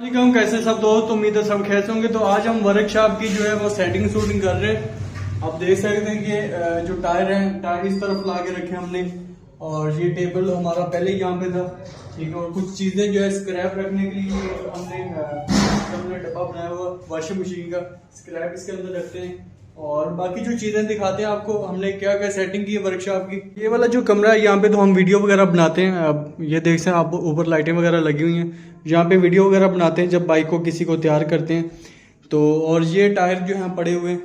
वालेकुम, कैसे सब दोस्त, उम्मीद है सब खैर से होंगे। तो आज हम वर्कशॉप की जो है वो सेटिंग शूटिंग कर रहे हैं। आप देख सकते हैं कि जो टायर हैं, टायर इस तरफ ला के रखे हमने, और ये टेबल हमारा पहले ही यहाँ पे था, ठीक है। और कुछ चीजें जो है स्क्रैप रखने के लिए हमने डब्बा बनाया हुआ वॉशिंग मशीन का, स्क्रैप इसके अंदर रखते हैं। और बाकी जो चीजें दिखाते हैं आपको हमने क्या क्या सेटिंग की है वर्कशॉप की। ये वाला जो कमरा है, यहाँ पे तो हम वीडियो वगैरह बनाते हैं। अब ये देख सकते हैं आप, ऊपर लाइटें वगैरह लगी हुई हैं, यहाँ पे वीडियो वगैरह बनाते हैं जब बाइक को किसी को तैयार करते हैं तो। और ये टायर जो है पड़े हुए हैं,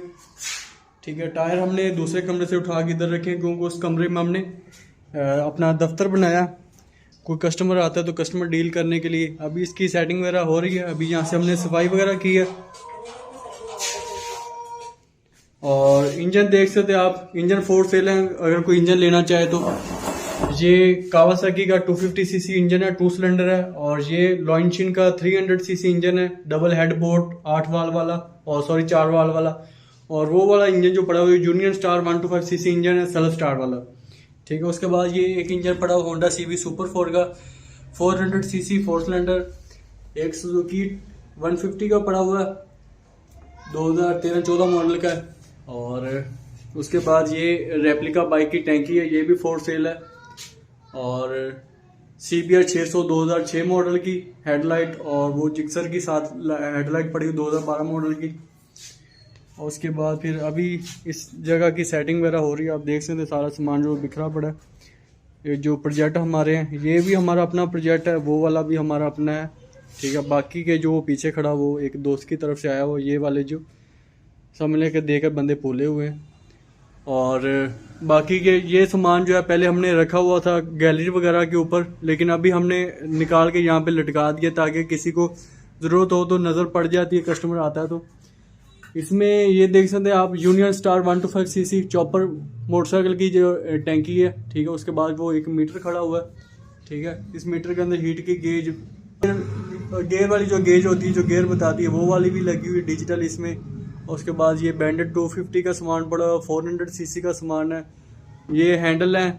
ठीक है। टायर हमने दूसरे कमरे से उठा के इधर रखे क्योंकि उस कमरे में हमने अपना दफ्तर बनाया। कोई कस्टमर आता है तो कस्टमर डील करने के लिए। अभी इसकी सेटिंग वगैरह हो रही है। अभी यहाँ से हमने सफाई वगैरह की है। और इंजन देख सकते हैं आप, इंजन 4 सेल है। अगर कोई इंजन लेना चाहे तो ये कावासाकी का 250 सीसी इंजन है, 2 सिलेंडर है। और ये लॉन्चिन का 300 सीसी इंजन है, डबल हेड बोर्ड 8 वाल वाला, और 4 वाल वाला। और वो वाला इंजन जो पड़ा हुआ है यूनियन स्टार 125 सीसी इंजन है, सेल्फ स्टार वाला, ठीक है। उसके बाद ये एक इंजन पड़ा हुआ होंडा सीवी सुपर 4 का 400 सीसी 4 सिलेंडर, एक सुजुकी 150 का पड़ा हुआ है, 2013-14 मॉडल का है। और उसके बाद ये रेप्लिका बाइक की टैंकी है, ये भी 4 सेल है। और CBR 600 2006 मॉडल की हेडलाइट, और वो जिक्सर की साथ हेडलाइट पड़ी हुई 2012 मॉडल की। और उसके बाद फिर अभी इस जगह की सेटिंग वगैरह हो रही है। आप देख सकते हैं सारा सामान जो बिखरा पड़ा है। ये जो प्रोजेक्ट हमारे हैं, ये भी हमारा अपना प्रोजेक्ट है, वो वाला भी हमारा अपना है, ठीक है। बाकी के जो पीछे खड़ा वो एक दोस्त की तरफ से आया वो, ये वाले जो समझ लेकर देकर बंदे पोले हुए हैं। और बाकी के ये सामान जो है पहले हमने रखा हुआ था गैलरी वगैरह के ऊपर, लेकिन अभी हमने निकाल के यहाँ पे लटका दिया ताकि किसी को ज़रूरत हो तो नज़र पड़ जाती है, कस्टमर आता है तो। इसमें ये देख सकते हैं आप, union star 125 CC chopper motorcycle की जो टैंकी है, ठीक है। उसके बाद वो एक मीटर खड़ा हुआ है, ठीक है। इस मीटर के अंदर हीट की गेज, गेयर वाली जो गेज होती है जो गेयर बताती है, वो वाली भी लगी हुई डिजिटल इसमें। उसके बाद ये बैंडेड 250 का सामान पड़ा हुआ, 400 सीसी का सामान है। ये हैंडल है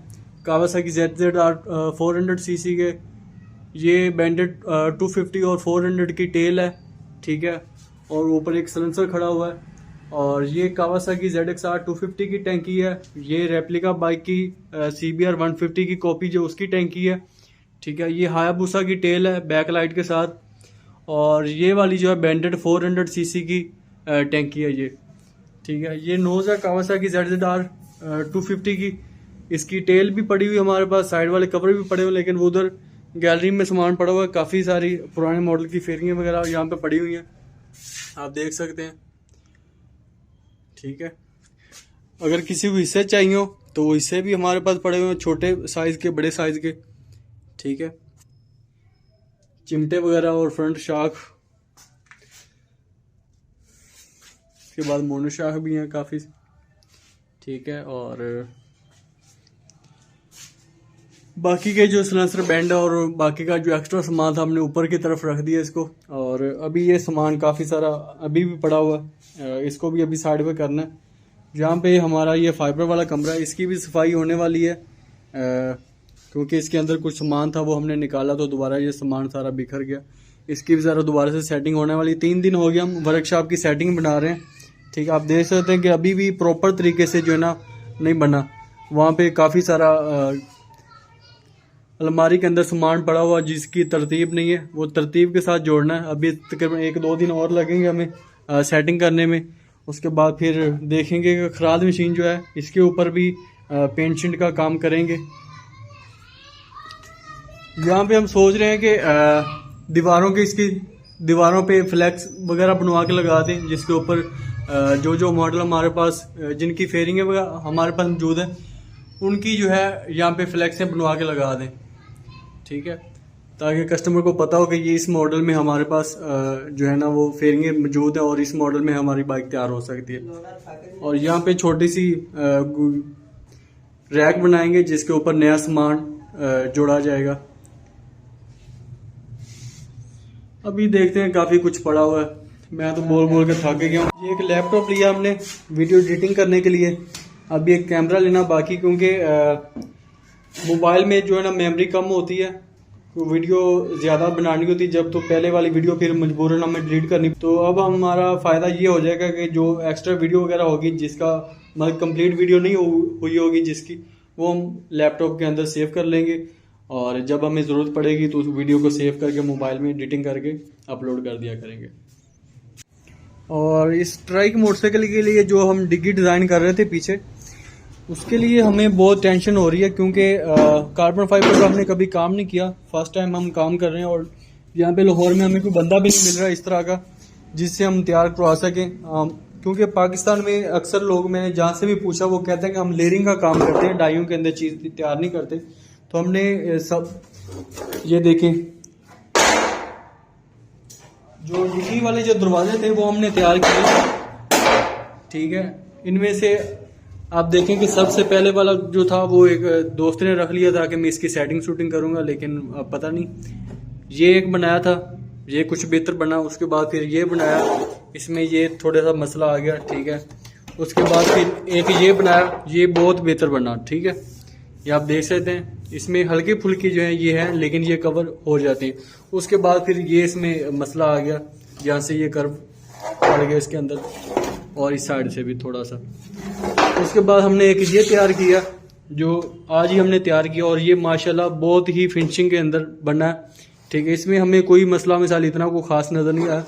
कावासाकी ZZR 400 सीसी के। ये बैंडेड 250 और 400 की टेल है, ठीक है। और ऊपर एक सिलेंसर खड़ा हुआ है। और ये कावासाकी ZXR 250 की टैंकी है। ये रेप्लिका बाइक की CBR 150 की कॉपी जो उसकी टैंकी है, ठीक है। ये हायाबुसा की टेल है बैक लाइट के साथ। और ये वाली जो है बैंडेड 400 सीसी की टैंकी है ये, ठीक है। ये नोज है कावासाकी ZZR 250 की। इसकी टेल भी पड़ी हुई हमारे पास, साइड वाले कवर भी पड़े हुए, लेकिन वो उधर गैलरी में सामान पड़ा हुआ है। काफ़ी सारी पुराने मॉडल की फेरिंगें वगैरह यहाँ पे पड़ी हुई हैं, आप देख सकते हैं, ठीक है। अगर किसी को हिस्से चाहिए हो तो वो हिस्से भी हमारे पास पड़े हुए हैं, छोटे साइज़ के, बड़े साइज़ के, ठीक है। चिमटे वगैरह और फ्रंट शाख, उसके बाद मोनोशाख भी हैं काफ़ी, ठीक है। और बाकी के जो सिलेंसर बैंड है और बाकी का जो एक्स्ट्रा सामान था हमने ऊपर की तरफ रख दिया इसको। और अभी ये सामान काफ़ी सारा अभी भी पड़ा हुआ है, इसको भी अभी साइड पे करना है। जहाँ पे हमारा ये फाइबर वाला कमरा है, इसकी भी सफाई होने वाली है, क्योंकि इसके अंदर कुछ सामान था वो हमने निकाला तो दोबारा ये सामान सारा बिखर गया। इसकी भी ज़रा दोबारा से सेटिंग होने वाली। 3 दिन हो गया हम वर्कशॉप की सेटिंग बना रहे हैं, ठीक है। आप देख सकते हैं कि अभी भी प्रॉपर तरीके से जो है ना नहीं बना। वहाँ पे काफ़ी सारा अलमारी के अंदर सामान पड़ा हुआ जिसकी तरतीब नहीं है, वो तरतीब के साथ जोड़ना है। अभी तकरीबन 1-2 दिन और लगेंगे हमें सेटिंग करने में। उसके बाद फिर देखेंगे कि खराद मशीन जो है इसके ऊपर भी पेंट शिंट का काम करेंगे। यहाँ पे हम सोच रहे हैं कि दीवारों पे फ्लैक्स वगैरह बनवा के लगा दें, जिसके ऊपर जो मॉडल हमारे पास, जिनकी फेरिंग हमारे पास मौजूद है, उनकी जो है यहाँ पे फ्लैक्सें बनवा के लगा दें, ठीक है। ताकि कस्टमर को पता हो कि ये इस मॉडल में हमारे पास जो है ना वो फेरिंगें मौजूद है और इस मॉडल में हमारी बाइक तैयार हो सकती है। और यहाँ पे छोटी सी रैक बनाएंगे जिसके ऊपर नया सामान जोड़ा जाएगा। अभी देखते हैं, काफ़ी कुछ पड़ा हुआ है, मैं तो बोल बोल के थक गया हूँ। ये एक लैपटॉप लिया हमने वीडियो एडिटिंग करने के लिए। अभी एक कैमरा लेना बाकी, क्योंकि मोबाइल में जो है ना मेमोरी कम होती है वीडियो ज़्यादा बनानी होती जब, तो पहले वाली वीडियो फिर मजबूरन हमें डिलीट करनी। तो अब हमारा फ़ायदा ये हो जाएगा कि जो एक्स्ट्रा वीडियो वगैरह होगी जिसका मतलब कंप्लीट वीडियो नहीं हुई होगी जिसकी, वो हम लैपटॉप के अंदर सेव कर लेंगे और जब हमें ज़रूरत पड़ेगी तो उस वीडियो को सेव करके मोबाइल में एडिटिंग करके अपलोड कर दिया करेंगे। और इस ट्राइक मोटरसाइकिल के लिए जो हम डिग्गी डिज़ाइन कर रहे थे पीछे, उसके लिए हमें बहुत टेंशन हो रही है क्योंकि कार्बन फाइबर का हमने कभी काम नहीं किया, फर्स्ट टाइम हम काम कर रहे हैं। और यहाँ पे लाहौर में हमें कोई बंदा भी नहीं मिल रहा इस तरह का जिससे हम तैयार करवा सकें, क्योंकि पाकिस्तान में अक्सर लोग, मैंने जहाँ से भी पूछा, वो कहते हैं कि हम लेयरिंग का काम करते हैं, डाइयों के अंदर चीज़ तैयार नहीं करते। तो हमने सब ये देखें, जो डिग्गी वाले जो दरवाजे थे वो हमने तैयार किए, ठीक है। इनमें से आप देखें कि सबसे पहले वाला जो था वो एक दोस्त ने रख लिया था कि मैं इसकी सेटिंग शूटिंग करूंगा, लेकिन अब पता नहीं, ये एक बनाया था, ये कुछ बेहतर बना, उसके बाद फिर ये बनाया, इसमें ये थोड़ा सा मसला आ गया, ठीक है। उसके बाद फिर एक ये बनाया, ये बहुत बेहतर बना, ठीक है। ये आप देख सकते हैं, इसमें हल्की फुल्की जो है ये है, लेकिन ये कवर हो जाती है। उसके बाद फिर ये इसमें मसला आ गया, जहाँ से ये कर्व पड़ गया इसके अंदर, और इस साइड से भी थोड़ा सा। उसके बाद हमने एक ये तैयार किया, जो आज ही हमने तैयार किया, और ये माशाल्लाह बहुत ही फिनिशिंग के अंदर बना है, ठीक है। इसमें हमें कोई मसला मिसाल इतना को खास नज़र नहीं आया,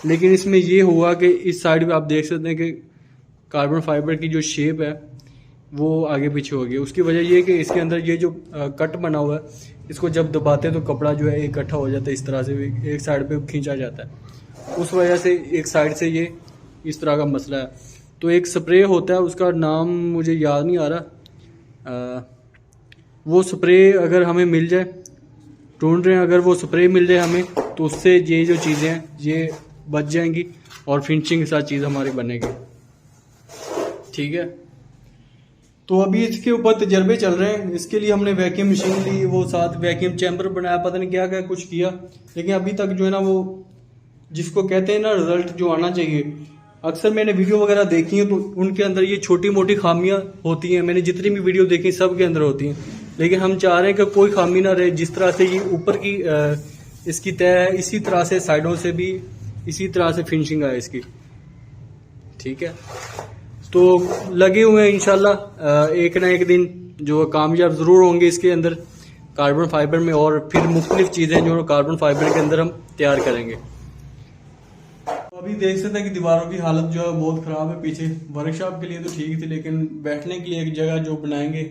लेकिन इसमें ये हुआ कि इस साइड पे आप देख सकते हैं कि कार्बन फाइबर की जो शेप है वो आगे पीछे हो गई। उसकी वजह ये है कि इसके अंदर ये जो कट बना हुआ है, इसको जब दबाते तो कपड़ा जो है इकट्ठा हो जाता है, इस तरह से एक साइड पे खींचा जाता है। उस वजह से एक साइड से ये इस तरह का मसला है। तो एक स्प्रे होता है, उसका नाम मुझे याद नहीं आ रहा, वो स्प्रे अगर हमें मिल जाए, ढूंढ रहे हैं, अगर वो स्प्रे मिल जाए हमें, तो उससे ये जो चीज़ें हैं ये बच जाएंगी और फिनिशिंग के साथ चीज़ हमारी बनेगी, ठीक है। तो अभी इसके ऊपर तजर्बे चल रहे हैं। इसके लिए हमने वैक्यूम मशीन ली, वो साथ वैक्यूम चैम्बर बनाया, पता नहीं क्या क्या कुछ किया, लेकिन अभी तक जो है ना, वो जिसको कहते हैं ना रिजल्ट जो आना चाहिए, अक्सर मैंने वीडियो वगैरह देखी है तो उनके अंदर ये छोटी मोटी खामियां होती हैं। मैंने जितनी भी वीडियो देखी सब के अंदर होती हैं, लेकिन हम चाह रहे हैं कि कोई खामी ना रहे। जिस तरह से ये ऊपर की इसकी तय है, इसी तरह से साइडों से भी इसी तरह से फिनिशिंग आए इसकी, ठीक है। तो लगे हुए हैं इंशाल्लाह, एक ना एक दिन जो कामयाब ज़रूर होंगे इसके अंदर कार्बन फाइबर में, और फिर मुख्तलिफ चीज़ें जो कार्बन फाइबर के अंदर हम तैयार करेंगे। अभी देख सकते हैं कि दीवारों की हालत जो है बहुत ख़राब है। पीछे वर्कशॉप के लिए तो ठीक थी, लेकिन बैठने के लिए एक जगह जो बनाएंगे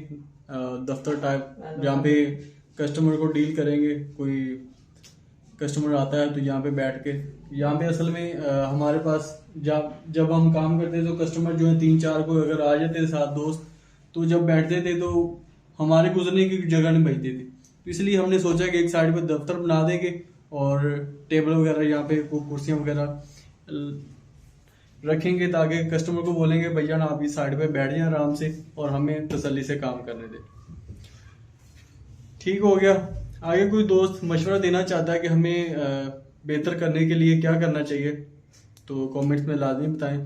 दफ्तर टाइप, जहाँ पे कस्टमर को डील करेंगे, कोई कस्टमर आता है तो यहाँ पे बैठ के, यहाँ पे असल में हमारे पास जब हम काम करते थे तो कस्टमर जो है 3-4 को अगर आ जाते थे साथ दोस्त, तो जब बैठते थे तो हमारे गुजरने की जगह नहीं बचती थी। तो इसलिए हमने सोचा कि एक साइड पे दफ्तर बना देंगे और टेबल वगैरह यहाँ पे कुर्सियाँ वगैरह रखेंगे, ताकि कस्टमर को बोलेंगे भैया ना आप इस साइड पे बैठ जाएं आराम से और हमें तसल्ली से काम करने दें। ठीक हो गया। आगे कोई दोस्त मशवरा देना चाहता है कि हमें बेहतर करने के लिए क्या करना चाहिए, तो कमेंट्स में लाजमी बताएं।